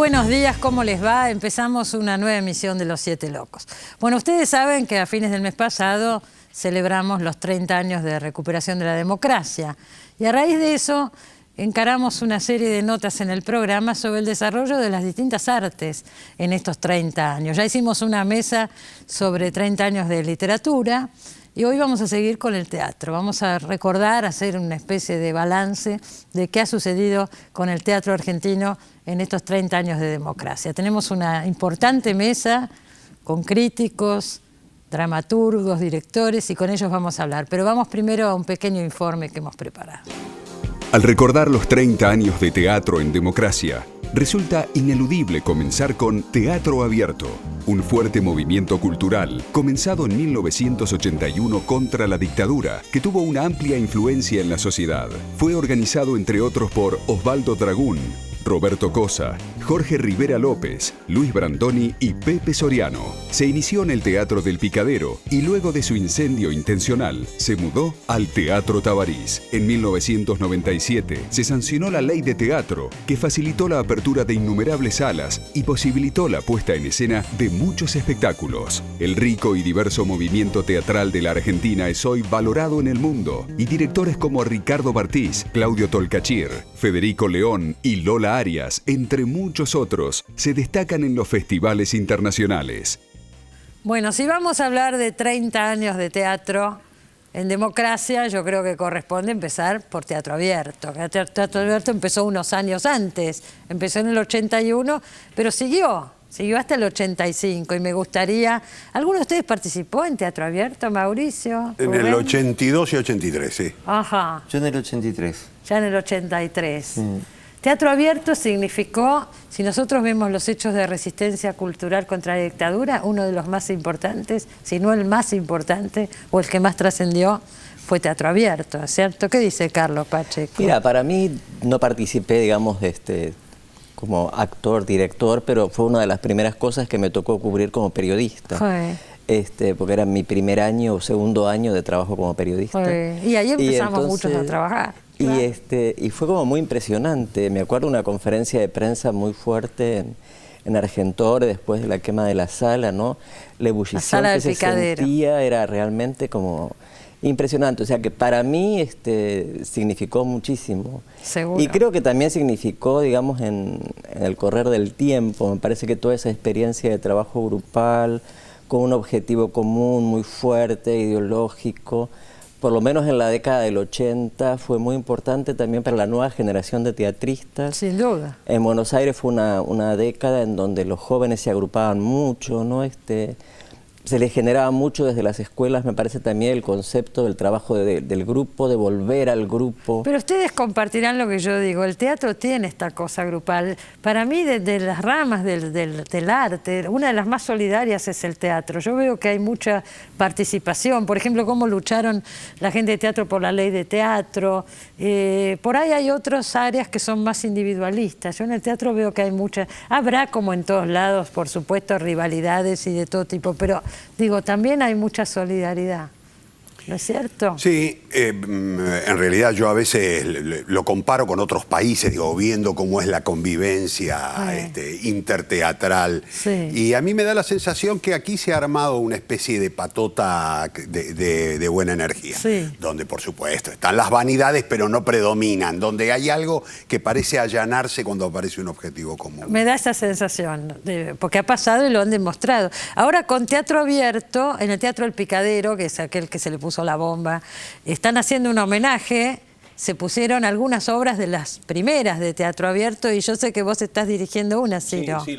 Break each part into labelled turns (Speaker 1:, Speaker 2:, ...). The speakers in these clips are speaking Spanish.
Speaker 1: buenos días, ¿cómo les va? Empezamos una nueva emisión de Los Siete Locos. Bueno, ustedes saben que a fines del mes pasado celebramos los 30 años de recuperación de la democracia. Y a raíz de eso encaramos una serie de notas en el programa sobre el desarrollo de las distintas artes en estos 30 años. Ya hicimos una mesa sobre 30 años de literatura y hoy vamos a seguir con el teatro. Vamos a recordar, hacer una especie de balance de qué ha sucedido con el teatro argentino en estos 30 años de democracia. Tenemos una importante mesa con críticos, dramaturgos, directores, y con ellos vamos a hablar. Pero vamos primero a un pequeño informe que hemos preparado.
Speaker 2: Al recordar los 30 años de teatro en democracia, resulta ineludible comenzar con Teatro Abierto, un fuerte movimiento cultural comenzado en 1981 contra la dictadura, que tuvo una amplia influencia en la sociedad. Fue organizado entre otros por Osvaldo Dragún, Roberto Cosa, Jorge Rivera López, Luis Brandoni y Pepe Soriano. Se inició en el Teatro del Picadero y luego de su incendio intencional se mudó al Teatro Tabarís. En 1997 se sancionó la Ley de Teatro, que facilitó la apertura de innumerables salas y posibilitó la puesta en escena de muchos espectáculos. El rico y diverso movimiento teatral de la Argentina es hoy valorado en el mundo y directores como Ricardo Bartiz, Claudio Tolcachir, Federico León y Lola Arias, entre muchos otros, se destacan en los festivales internacionales.
Speaker 1: Bueno, si vamos a hablar de 30 años de teatro en democracia, yo creo que corresponde empezar por Teatro Abierto. Teatro Abierto empezó unos años antes, empezó en el 81, pero siguió hasta el 85 y me gustaría... ¿Alguno de ustedes participó en Teatro Abierto, Mauricio?
Speaker 3: En el 82 y 83, sí.
Speaker 1: Ajá.
Speaker 4: Yo en el 83.
Speaker 1: Ya en el 83. Teatro Abierto significó, si nosotros vemos los hechos de resistencia cultural contra la dictadura, uno de los más importantes, si no el más importante o el que más trascendió, fue Teatro Abierto, ¿cierto? ¿Qué dice Carlos Pacheco?
Speaker 4: Mira, para mí no participé, digamos, como actor, director, pero fue una de las primeras cosas que me tocó cubrir como periodista. Porque era mi primer año o segundo año de trabajo como periodista.
Speaker 1: Y ahí empezamos muchos a trabajar.
Speaker 4: Claro. Y fue como muy impresionante. Me acuerdo una conferencia de prensa muy fuerte en Argentores, después de la quema de la sala, ¿no? La ebullición que se sentía era realmente como impresionante. O sea que para mí significó muchísimo.
Speaker 1: Seguro.
Speaker 4: Y creo que también significó, digamos, en el correr del tiempo. Me parece que toda esa experiencia de trabajo grupal, con un objetivo común muy fuerte, ideológico, por lo menos en la década del 80, fue muy importante también para la nueva generación de teatristas.
Speaker 1: Sin duda.
Speaker 4: En Buenos Aires fue una década en donde los jóvenes se agrupaban mucho, ¿no? Se les generaba mucho desde las escuelas, me parece también el concepto del trabajo del grupo, de volver al grupo.
Speaker 1: Pero ustedes compartirán lo que yo digo, el teatro tiene esta cosa grupal. Para mí, desde las ramas del arte, una de las más solidarias es el teatro. Yo veo que hay mucha participación, por ejemplo, cómo lucharon la gente de teatro por la ley de teatro. Por ahí hay otras áreas que son más individualistas. Yo en el teatro veo que hay mucha... Habrá, como en todos lados, por supuesto, rivalidades y de todo tipo, pero... Digo, también hay mucha solidaridad, ¿no es cierto? Sí,
Speaker 3: en realidad yo a veces lo comparo con otros países, digo, viendo cómo es la convivencia interteatral. Sí. Y a mí me da la sensación que aquí se ha armado una especie de patota de buena energía. Sí. Donde, por supuesto, están las vanidades, pero no predominan. Donde hay algo que parece allanarse cuando aparece un objetivo común.
Speaker 1: Me da esa sensación, porque ha pasado y lo han demostrado. Ahora con Teatro Abierto, en el Teatro del Picadero, que es aquel que se le puso la bomba, están haciendo un homenaje, se pusieron algunas obras de las primeras de Teatro Abierto y yo sé que vos estás dirigiendo una, Ciro.
Speaker 5: Sí,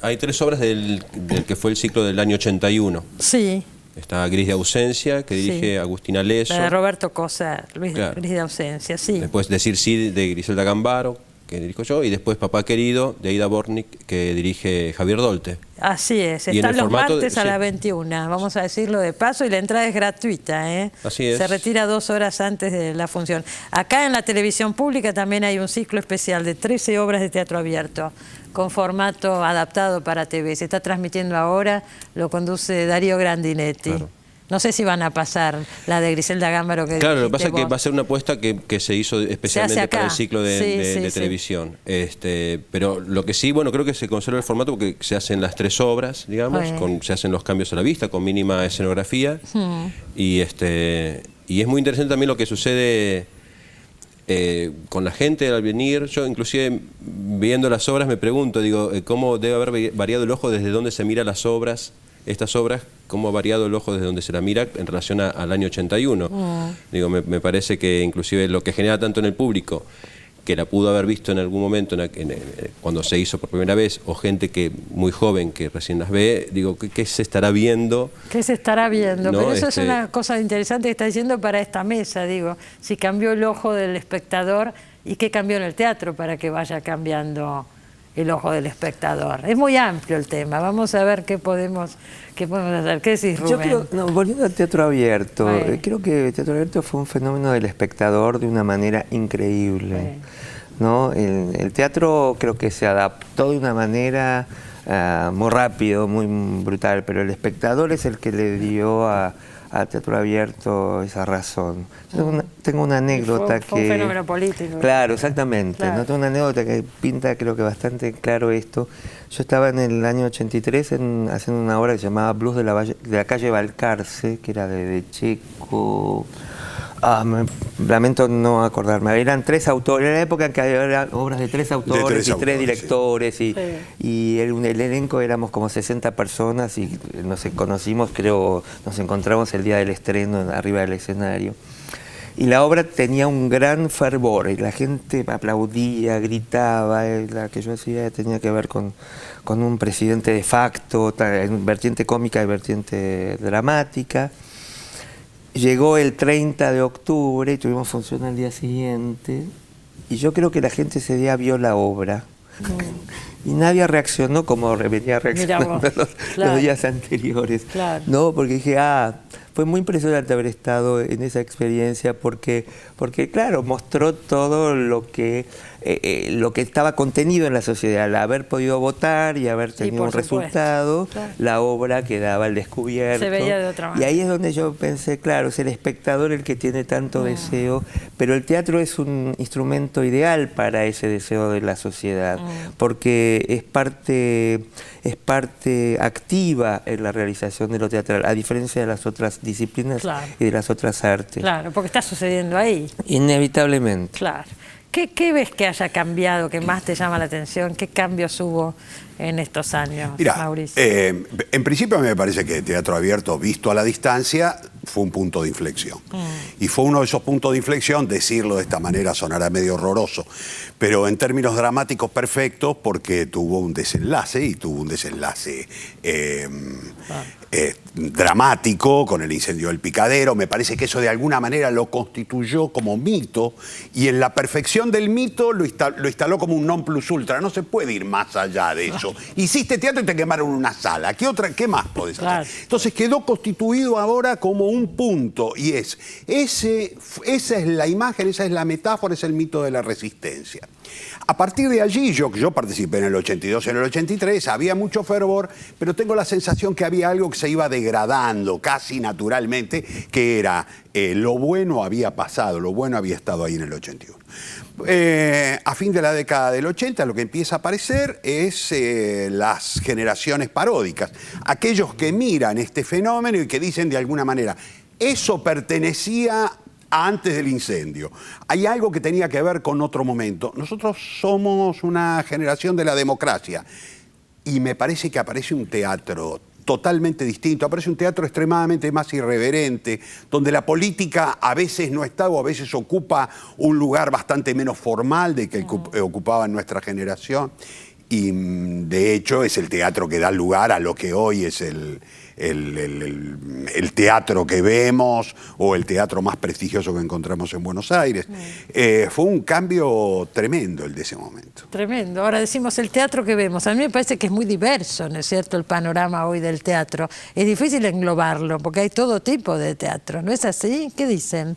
Speaker 5: hay 3 obras del que fue el ciclo del año 81. Sí. Está Gris de Ausencia, que dirige Agustín Aleso.
Speaker 1: La de Roberto Cosa, Gris de Ausencia, sí.
Speaker 5: Después Decir Sí, de Griselda Gambaro, que dirijo yo, y después Papá Querido, de Aida Bornik, que dirige Javier Dolte.
Speaker 1: Así es, están los martes a las 21, vamos a decirlo de paso, y la entrada es gratuita, ¿eh?
Speaker 5: Así es.
Speaker 1: Se retira 2 horas antes de la función. Acá en la televisión pública también hay un ciclo especial de 13 obras de teatro abierto, con formato adaptado para TV. Se está transmitiendo ahora, lo conduce Darío Grandinetti. Claro. No sé si van a pasar la de Griselda Gámbaro que
Speaker 5: claro, lo que pasa es
Speaker 1: vos.
Speaker 5: que va a ser una apuesta que se hizo especialmente para el ciclo de televisión. Pero lo que sí, bueno, creo que se conserva el formato porque se hacen las 3 obras, digamos, se hacen los cambios a la vista, con mínima escenografía. Y es muy interesante también lo que sucede con la gente al venir. Yo inclusive viendo las obras me pregunto, digo, cómo debe haber variado el ojo desde donde se mira las obras, estas obras, cómo ha variado el ojo desde donde se la mira en relación al año 81. Digo, me parece que inclusive lo que genera tanto en el público, que la pudo haber visto en algún momento cuando se hizo por primera vez, o gente que muy joven que recién las ve, digo, ¿qué se estará viendo?
Speaker 1: ¿Qué se estará viendo?
Speaker 5: ¿No?
Speaker 1: Pero eso es una cosa interesante que está diciendo para esta mesa, digo, si cambió el ojo del espectador y qué cambió en el teatro para que vaya cambiando el ojo del espectador. Es muy amplio el tema, vamos a ver qué podemos hacer. ¿Qué decís, Rubén?
Speaker 6: Yo creo, volviendo al teatro abierto, creo que el teatro abierto fue un fenómeno del espectador de una manera increíble. ¿No? El teatro creo que se adaptó de una manera muy rápido, muy brutal, pero el espectador es el que le dio al teatro abierto esa razón. Tengo una anécdota
Speaker 1: fue un fenómeno político.
Speaker 6: Claro, exactamente.
Speaker 1: Claro.
Speaker 6: ¿No? Tengo una anécdota que pinta creo que bastante claro esto. Yo estaba en el año 83 haciendo una obra que se llamaba Blues de la calle Balcarce, que era de Checo. Lamento no acordarme. Eran 3 autores. Era la época en que había obras de 3 autores y 3 directores. Sí. Y el elenco éramos como 60 personas y nos conocimos, creo, nos encontramos el día del estreno arriba del escenario. Y la obra tenía un gran fervor y la gente aplaudía, gritaba. La que yo hacía tenía que ver con un presidente de facto, vertiente cómica y vertiente dramática. Llegó el 30 de octubre y tuvimos función al día siguiente. Y yo creo que la gente ese día vio la obra. Y nadie reaccionó como venía reaccionando los días anteriores.
Speaker 1: Claro.
Speaker 6: ¿No? Porque dije, fue muy impresionante haber estado en esa experiencia porque claro, mostró todo lo que estaba contenido en la sociedad, al haber podido votar y haber tenido un resultado, la obra quedaba al descubierto.
Speaker 1: Se veía de otra manera.
Speaker 6: Y ahí es donde yo pensé, claro, es el espectador el que tiene tanto deseo, pero el teatro es un instrumento ideal para ese deseo de la sociedad, porque es parte activa en la realización de lo teatral, a diferencia de las otras disciplinas y de las otras artes.
Speaker 1: Claro, porque está sucediendo ahí.
Speaker 6: Inevitablemente.
Speaker 1: Claro. ¿Qué ves que haya cambiado, que más te llama la atención? ¿Qué cambios hubo en estos años, Mauricio?
Speaker 3: En principio me parece que el teatro abierto, visto a la distancia, fue un punto de inflexión. Y fue uno de esos puntos de inflexión, decirlo de esta manera sonará medio horroroso, pero en términos dramáticos perfectos, porque tuvo un desenlace, y tuvo un desenlace dramático con el incendio del Picadero. Me parece que eso de alguna manera lo constituyó como mito, y en la perfección del mito lo instaló como un non plus ultra. No se puede ir más allá de eso. Hiciste teatro y te quemaron una sala. ¿Qué más podés hacer? Entonces quedó constituido ahora como un punto, y esa es la imagen, esa es la metáfora, es el mito de la resistencia. A partir de allí, yo participé en el 82, en el 83, había mucho fervor, pero tengo la sensación que había algo que se iba degradando casi naturalmente, que era lo bueno había pasado, lo bueno había estado ahí en el 81. A fin de la década del 80 lo que empieza a aparecer es las generaciones paródicas, aquellos que miran este fenómeno y que dicen de alguna manera, eso pertenecía antes del incendio. Hay algo que tenía que ver con otro momento. Nosotros somos una generación de la democracia y me parece que aparece un teatro totalmente distinto, aparece un teatro extremadamente más irreverente, donde la política a veces no está o a veces ocupa un lugar bastante menos formal de que ocupaba en nuestra generación. Y de hecho es el teatro que da lugar a lo que hoy es el teatro que vemos o el teatro más prestigioso que encontramos en Buenos Aires. Fue un cambio tremendo el de ese momento.
Speaker 1: Tremendo. Ahora decimos el teatro que vemos. A mí me parece que es muy diverso, ¿no es cierto?, el panorama hoy del teatro. Es difícil englobarlo porque hay todo tipo de teatro. ¿No es así? ¿Qué dicen?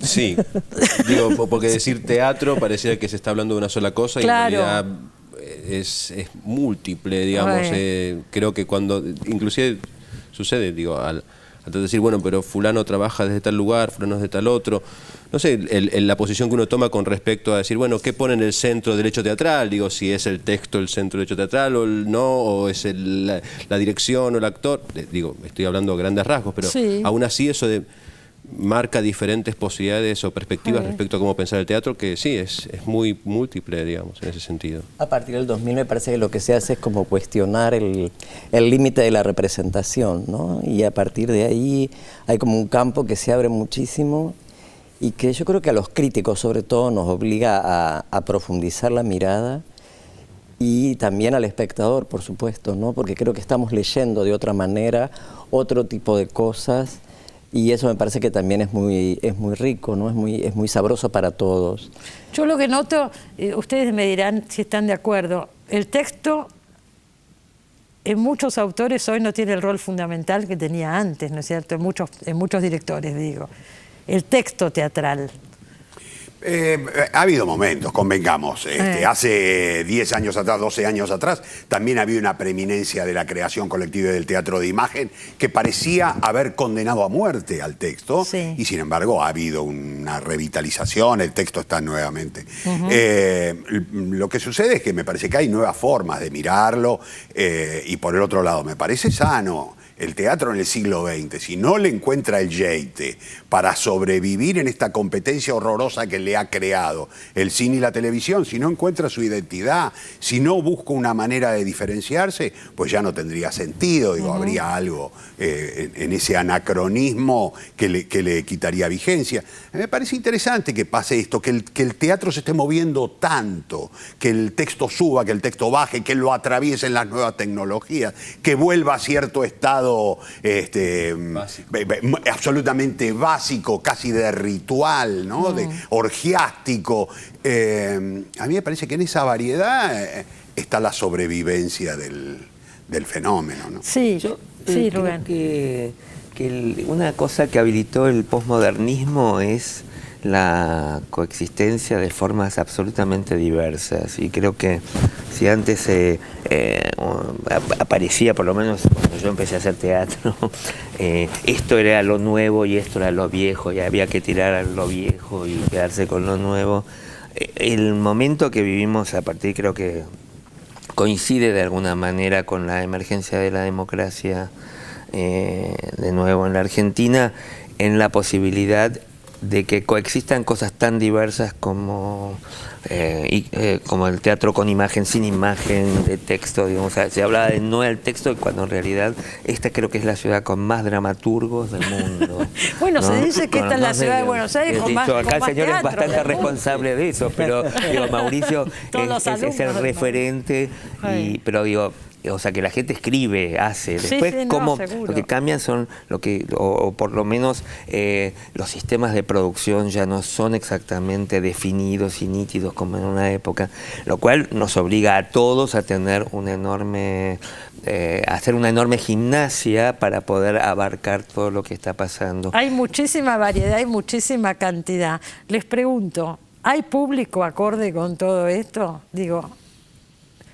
Speaker 5: Sí, digo, porque decir teatro pareciera que se está hablando de una sola cosa y en realidad es múltiple, digamos. Creo que inclusive sucede, digo, al decir, bueno, pero fulano trabaja desde tal lugar, fulano es de tal otro. No sé, la posición que uno toma con respecto a decir, bueno, ¿qué pone en el centro del hecho teatral? Digo, si es el texto el centro del hecho teatral o no, o es la dirección o el actor. Digo, estoy hablando a grandes rasgos, pero aún así eso marca diferentes posibilidades o perspectivas respecto a cómo pensar el teatro, que sí, es muy múltiple, digamos, en ese sentido.
Speaker 4: A partir del 2000 me parece que lo que se hace es como cuestionar el límite de la representación, ¿no? Y a partir de ahí hay como un campo que se abre muchísimo y que yo creo que a los críticos sobre todo nos obliga a profundizar la mirada, y también al espectador, por supuesto, ¿no? Porque creo que estamos leyendo de otra manera otro tipo de cosas. Y eso me parece que también es muy rico, ¿no? Es muy sabroso para todos.
Speaker 1: Yo lo que noto, ustedes me dirán si están de acuerdo, el texto en muchos autores hoy no tiene el rol fundamental que tenía antes, ¿no es cierto? En muchos directores, digo. El texto teatral.
Speaker 3: Ha habido momentos, convengamos. Hace 10 años atrás, 12 años atrás, también había una preeminencia de la creación colectiva del teatro de imagen que parecía haber condenado a muerte al texto, y sin embargo ha habido una revitalización, el texto está nuevamente. Lo que sucede es que me parece que hay nuevas formas de mirarlo, y por el otro lado me parece sano. El teatro en el siglo XX, si no le encuentra el jeite para sobrevivir en esta competencia horrorosa que le ha creado el cine y la televisión, si no encuentra su identidad, si no busca una manera de diferenciarse, pues ya no tendría sentido. Digo, habría algo en ese anacronismo que le quitaría vigencia. Me parece interesante que pase esto, que el teatro se esté moviendo tanto, que el texto suba, que el texto baje, que lo atraviesen las nuevas tecnologías, que vuelva a cierto estado absolutamente básico, casi de ritual, ¿no? De orgiástico. A mí me parece que en esa variedad está la sobrevivencia del fenómeno, ¿no?
Speaker 1: Sí, sí, Rubén.
Speaker 6: Que una cosa que habilitó el posmodernismo es la coexistencia de formas absolutamente diversas, y creo que si antes aparecía, por lo menos cuando yo empecé a hacer teatro, esto era lo nuevo y esto era lo viejo, y había que tirar a lo viejo y quedarse con lo nuevo. El momento que vivimos a partir, creo que coincide de alguna manera con la emergencia de la democracia de nuevo en la Argentina, en la posibilidad de que coexistan cosas tan diversas como el teatro con imagen, sin imagen, de texto, digamos. O sea, se hablaba de no al texto, cuando en realidad esta creo que es la ciudad con más dramaturgos del mundo.
Speaker 1: Bueno,
Speaker 6: ¿no?
Speaker 1: se dice que esta es la ciudad de Buenos Aires con más
Speaker 6: acá el señor es bastante
Speaker 1: teatro,
Speaker 6: responsable de eso, pero digo, Mauricio es el referente, pero digo, o sea, que la gente escribe, hace. Después, lo que cambian son o por lo menos los sistemas de producción ya no son exactamente definidos y nítidos como en una época, lo cual nos obliga a todos a tener hacer una enorme gimnasia para poder abarcar todo lo que está pasando.
Speaker 1: Hay muchísima variedad, hay muchísima cantidad. Les pregunto, ¿hay público acorde con todo esto? Digo,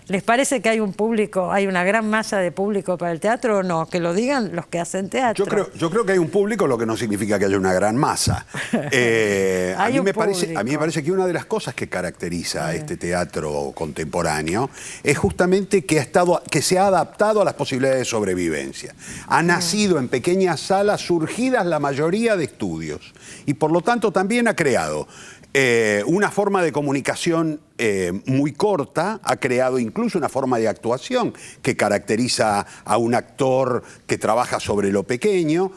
Speaker 1: ¿les parece que hay un público, hay una gran masa de público para el teatro o no? Que lo digan los que hacen teatro.
Speaker 3: Yo creo que hay un público, lo que no significa que haya una gran masa. A mí me parece que una de las cosas que caracteriza a este teatro contemporáneo es justamente que se ha adaptado a las posibilidades de sobrevivencia. Ha nacido en pequeñas salas surgidas la mayoría de estudios, y por lo tanto también ha creado una forma de comunicación muy corta, ha creado incluso una forma de actuación que caracteriza a un actor que trabaja sobre lo pequeño,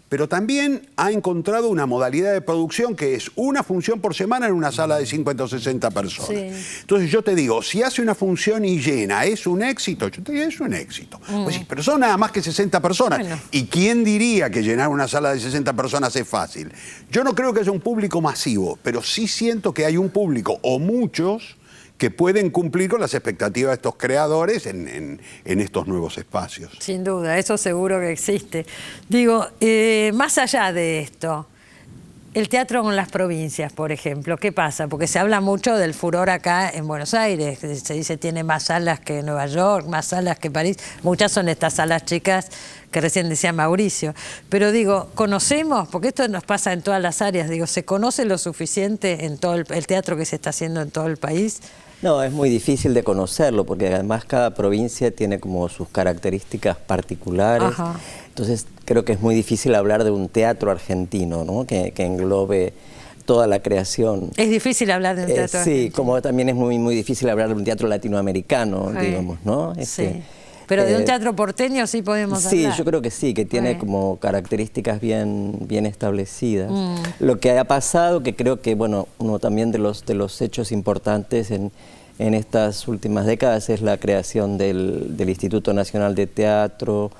Speaker 3: pero también ha encontrado una modalidad de producción que es una función por semana en una sala de 50 o 60 personas. Sí. Entonces yo te digo, si hace una función y llena, ¿es un éxito? Yo te digo, es un éxito. Pues sí, pero son nada más que 60 personas. Bueno. ¿Y quién diría que llenar una sala de 60 personas es fácil? Yo no creo que haya un público masivo, pero sí siento que hay un público, o muchos, que pueden cumplir con las expectativas de estos creadores en estos nuevos espacios.
Speaker 1: Sin duda, eso seguro que existe. Digo, más allá de esto, el teatro con las provincias, por ejemplo, ¿qué pasa? Porque se habla mucho del furor acá en Buenos Aires, se dice tiene más salas que Nueva York, más salas que París, muchas son estas salas chicas que recién decía Mauricio, pero digo, ¿conocemos? Porque esto nos pasa en todas las áreas, digo, ¿se conoce lo suficiente en todo el teatro que se está haciendo en todo el país?
Speaker 4: No, es muy difícil de conocerlo, porque además cada provincia tiene como sus características particulares.
Speaker 1: Ajá.
Speaker 4: Entonces creo que es muy difícil hablar de un teatro argentino, ¿no? que englobe toda la creación.
Speaker 1: Es difícil hablar de un teatro argentino.
Speaker 4: Sí, como también es muy difícil hablar de un teatro latinoamericano, digamos, ¿no?
Speaker 1: Sí. Pero de un teatro porteño sí podemos hablar.
Speaker 4: Sí, yo creo que sí, que tiene como características bien establecidas. Lo que ha pasado, que creo que, bueno, uno también de los hechos importantes en estas últimas décadas es la creación del Instituto Nacional de Teatro,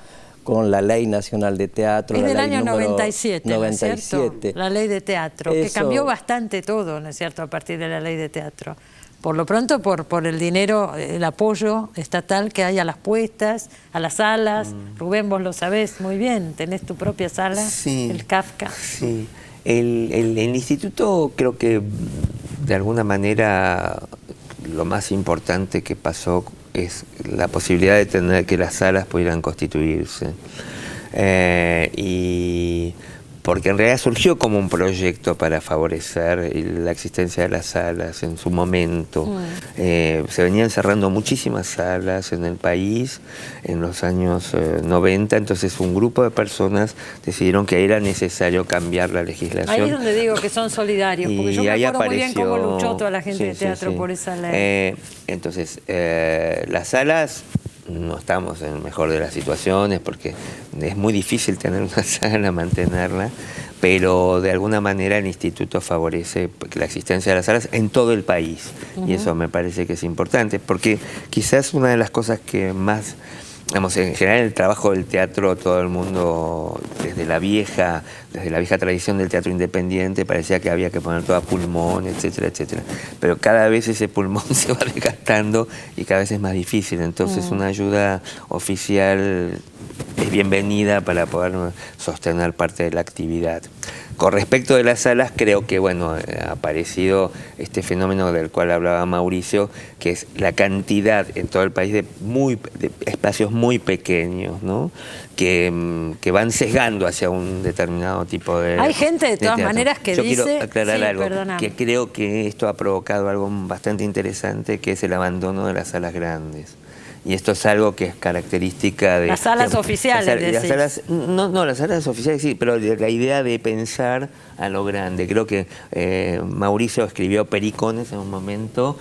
Speaker 4: con la Ley Nacional de Teatro.
Speaker 1: Es del
Speaker 4: ley
Speaker 1: año
Speaker 4: número
Speaker 1: 97, ¿no es cierto? La Ley de Teatro, que cambió bastante todo, ¿no es cierto?, a partir de la Ley de Teatro. Por lo pronto, por el dinero, el apoyo estatal que hay a las puestas, a las salas. Rubén, vos lo sabés muy bien, tenés tu propia sala,
Speaker 6: sí,
Speaker 1: el Kafka.
Speaker 6: Sí, el instituto creo que de alguna manera lo más importante que pasó es la posibilidad de tener que las salas pudieran constituirse. Y porque en realidad surgió como un proyecto para favorecer la existencia de las salas en su momento. Se venían cerrando muchísimas salas en el país en los años 90, entonces un grupo de personas decidieron que era necesario cambiar la legislación.
Speaker 1: Ahí es donde digo que son solidarios, porque yo me acuerdo muy bien cómo luchó toda la gente de teatro por esa ley.
Speaker 6: Entonces, las salas... No estamos en el mejor de las situaciones porque es muy difícil tener una sala, mantenerla, pero de alguna manera el instituto favorece la existencia de las salas en todo el país. Y eso me parece que es importante, porque quizás una de las cosas que más... Digamos, en general el trabajo del teatro, todo el mundo, desde la vieja tradición del teatro independiente, parecía que había que poner todo a pulmón, etcétera, etcétera. Pero cada vez ese pulmón se va desgastando y cada vez es más difícil. Entonces una ayuda oficial es bienvenida para poder sostener parte de la actividad. Con respecto de las salas, creo que bueno, ha aparecido este fenómeno del cual hablaba Mauricio, que es la cantidad en todo el país de espacios muy pequeños, ¿no? que van sesgando hacia un determinado tipo de...
Speaker 1: Hay gente de todas maneras que
Speaker 6: Yo
Speaker 1: dice...
Speaker 6: quiero aclarar algo,
Speaker 1: perdóname.
Speaker 6: que creo que esto ha provocado algo bastante interesante, que es el abandono de las salas grandes. Y esto es algo que es característica de...
Speaker 1: Las salas oficiales,
Speaker 6: las salas oficiales sí, pero la idea de pensar a lo grande. Creo que Mauricio escribió Pericones en un momento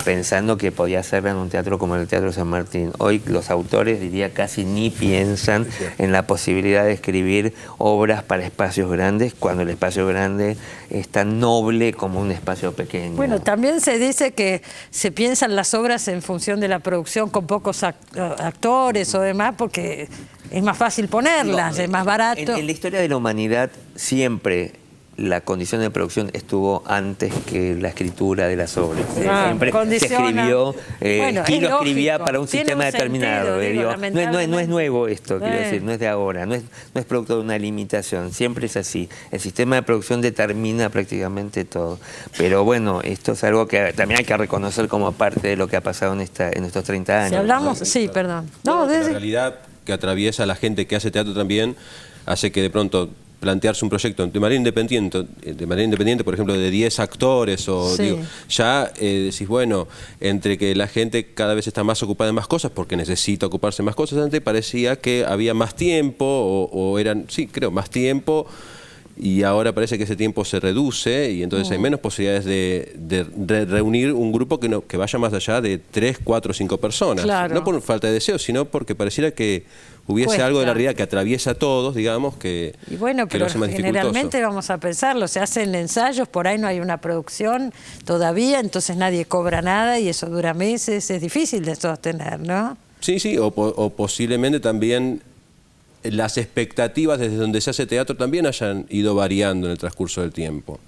Speaker 6: pensando que podía hacerla en un teatro como el Teatro San Martín. Hoy los autores, diría, casi ni piensan en la posibilidad de escribir obras para espacios grandes, cuando el espacio grande es tan noble como un espacio pequeño.
Speaker 1: Bueno, también se dice que se piensan las obras en función de la producción con pocos actores o demás, porque es más fácil ponerlas, es más barato.
Speaker 6: En la historia de la humanidad siempre la condición de producción estuvo antes que la escritura de las obras. Siempre se escribió, ¿quién lo escribía para un sistema determinado? No es nuevo esto, quiero decir, no es de ahora, no es producto de una limitación, siempre es así. El sistema de producción determina prácticamente todo. Pero bueno, esto es algo que también hay que reconocer como parte de lo que ha pasado en estos 30 años.
Speaker 1: Si hablamos, sí, perdón.
Speaker 5: La realidad que atraviesa la gente que hace teatro también hace que de pronto plantearse un proyecto de manera independiente, por ejemplo, de 10 actores, o digo, ya decís, bueno, entre que la gente cada vez está más ocupada en más cosas, porque necesita ocuparse en más cosas, antes parecía que había más tiempo, o eran, sí, creo, más tiempo, y ahora parece que ese tiempo se reduce, y entonces hay menos posibilidades de reunir un grupo que vaya más allá de 3, 4, 5 personas.
Speaker 1: Claro.
Speaker 5: No por falta de deseo, sino porque pareciera que hubiese algo de la realidad que atraviesa a todos, digamos, que
Speaker 1: y bueno, pero
Speaker 5: lo hace más
Speaker 1: generalmente vamos a pensarlo, se hacen ensayos, por ahí no hay una producción todavía, entonces nadie cobra nada y eso dura meses, es difícil de sostener, ¿no?
Speaker 5: Sí, sí, o posiblemente también las expectativas desde donde se hace teatro también hayan ido variando en el transcurso del tiempo,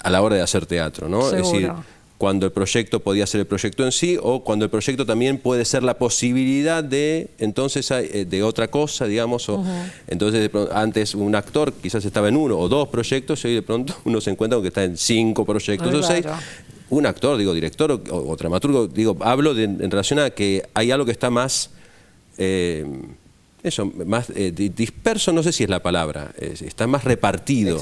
Speaker 5: a la hora de hacer teatro, ¿no?
Speaker 1: Seguro.
Speaker 5: Es decir, cuando el proyecto podía ser el proyecto en sí, o cuando el proyecto también puede ser la posibilidad de, entonces, de otra cosa, digamos. Entonces, antes un actor quizás estaba en 1 o 2 proyectos, y hoy de pronto uno se encuentra con que está en 5 proyectos o 6. Un actor, digo, director o dramaturgo, digo, hablo en relación a que hay algo que está más... más disperso, no sé si es la palabra, está más repartido,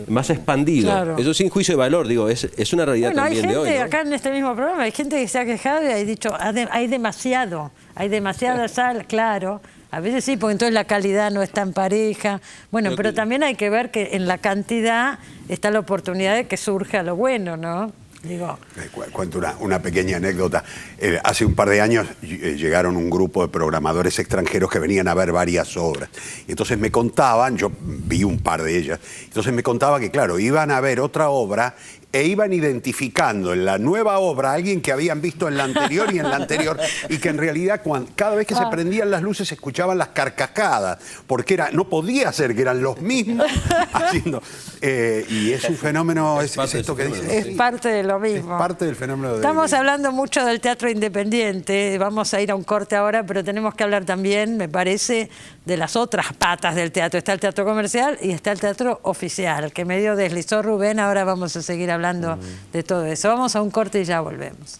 Speaker 5: más expandido. Claro. Eso sin juicio de valor, digo, es una realidad también de hoy, ¿no?
Speaker 1: Acá en este mismo programa hay gente que se ha quejado y ha dicho, hay demasiada sal, claro. A veces sí, porque entonces la calidad no está en pareja. Bueno, pero también hay que ver que en la cantidad está la oportunidad de que surja lo bueno, ¿no? Digo.
Speaker 3: Cuento una pequeña anécdota. Hace un par de años llegaron un grupo de programadores extranjeros que venían a ver varias obras. Y entonces me contaban, yo vi un par de ellas, entonces me contaba que, claro, iban a ver otra obra e iban identificando en la nueva obra a alguien que habían visto en la anterior y en la anterior, y que en realidad cada vez que se prendían las luces se escuchaban las carcajadas, porque no podía ser que eran los mismos haciendo. Y es un fenómeno, es esto que dice.
Speaker 1: Es parte de lo mismo.
Speaker 3: Es parte del fenómeno.
Speaker 1: Estamos hablando mucho del teatro independiente, vamos a ir a un corte ahora, pero tenemos que hablar también, me parece, de las otras patas del teatro. Está el teatro comercial y está el teatro oficial, que medio deslizó Rubén, ahora vamos a seguir hablando de todo eso. Vamos a un corte y ya volvemos.